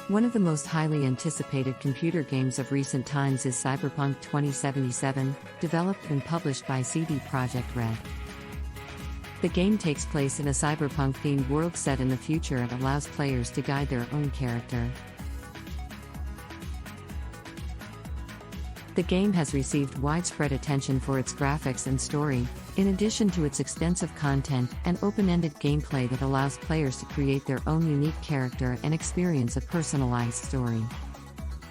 One of the most highly anticipated computer games of recent times is Cyberpunk 2077, developed and published by CD Projekt Red. The game takes place in a cyberpunk-themed world set in the future and allows players to guide their own character. The game has received widespread attention for its graphics and story, in addition to its extensive content and open-ended gameplay that allows players to create their own unique character and experience a personalized story.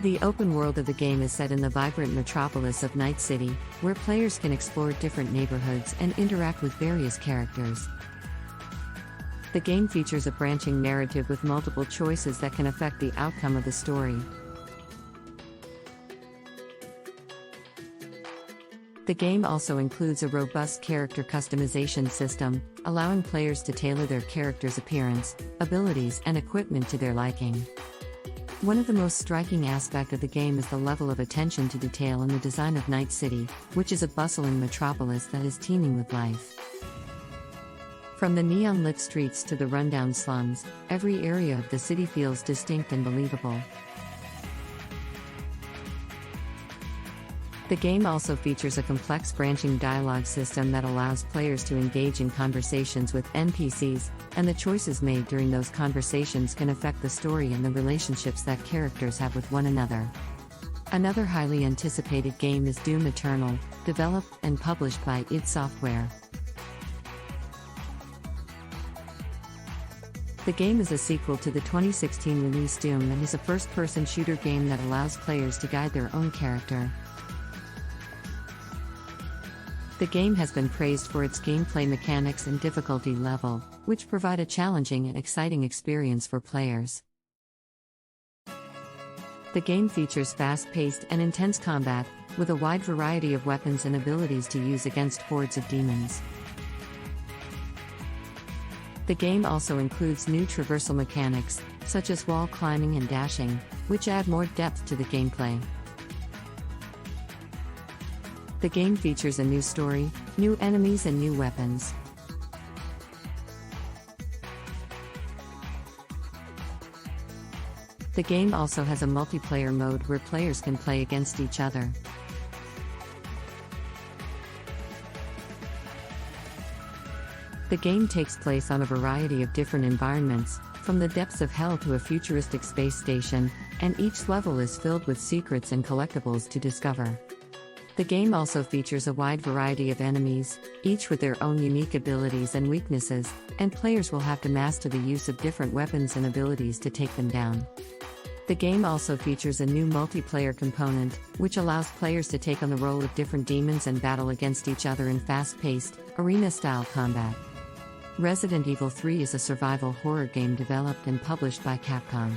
The open world of the game is set in the vibrant metropolis of Night City, where players can explore different neighborhoods and interact with various characters. The game features a branching narrative with multiple choices that can affect the outcome of the story. The game also includes a robust character customization system, allowing players to tailor their character's appearance, abilities, and equipment to their liking. One of the most striking aspects of the game is the level of attention to detail in the design of Night City, which is a bustling metropolis that is teeming with life. From the neon-lit streets to the rundown slums, every area of the city feels distinct and believable. The game also features a complex branching dialogue system that allows players to engage in conversations with NPCs, and the choices made during those conversations can affect the story and the relationships that characters have with one another. Another highly anticipated game is Doom Eternal, developed and published by id Software. The game is a sequel to the 2016 release Doom and is a first-person shooter game that allows players to guide their own character. The game has been praised for its gameplay mechanics and difficulty level, which provide a challenging and exciting experience for players. The game features fast-paced and intense combat, with a wide variety of weapons and abilities to use against hordes of demons. The game also includes new traversal mechanics, such as wall climbing and dashing, which add more depth to the gameplay. The game features a new story, new enemies and new weapons. The game also has a multiplayer mode where players can play against each other. The game takes place on a variety of different environments, from the depths of hell to a futuristic space station, and each level is filled with secrets and collectibles to discover. The game also features a wide variety of enemies, each with their own unique abilities and weaknesses, and players will have to master the use of different weapons and abilities to take them down. The game also features a new multiplayer component, which allows players to take on the role of different demons and battle against each other in fast-paced, arena-style combat. Resident Evil 3 is a survival horror game developed and published by Capcom.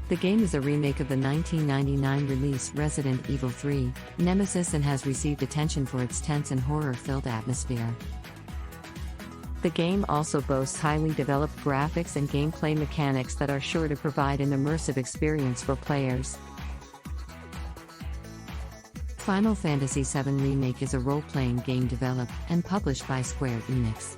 The game is a remake of the 1999 release Resident Evil 3, Nemesis, and has received attention for its tense and horror-filled atmosphere. The game also boasts highly developed graphics and gameplay mechanics that are sure to provide an immersive experience for players. Final Fantasy VII Remake is a role-playing game developed and published by Square Enix.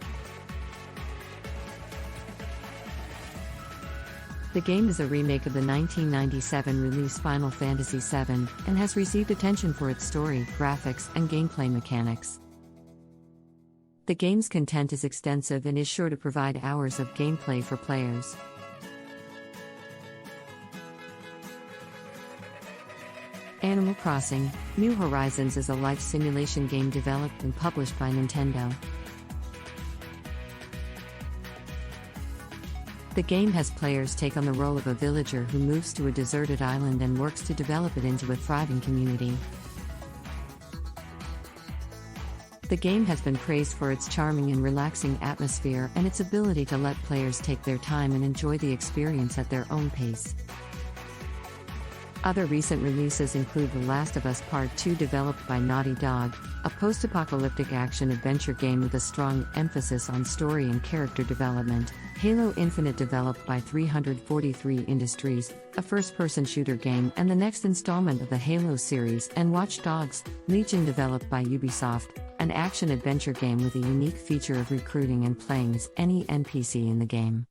The game is a remake of the 1997 release Final Fantasy VII, and has received attention for its story, graphics, and gameplay mechanics. The game's content is extensive and is sure to provide hours of gameplay for players. Animal Crossing: New Horizons is a life simulation game developed and published by Nintendo. The game has players take on the role of a villager who moves to a deserted island and works to develop it into a thriving community. The game has been praised for its charming and relaxing atmosphere and its ability to let players take their time and enjoy the experience at their own pace. Other recent releases include The Last of Us Part 2, developed by Naughty Dog, a post-apocalyptic action-adventure game with a strong emphasis on story and character development; Halo Infinite, developed by 343 Industries, a first-person shooter game and the next installment of the Halo series; and Watch Dogs: Legion, developed by Ubisoft, an action-adventure game with a unique feature of recruiting and playing as any NPC in the game.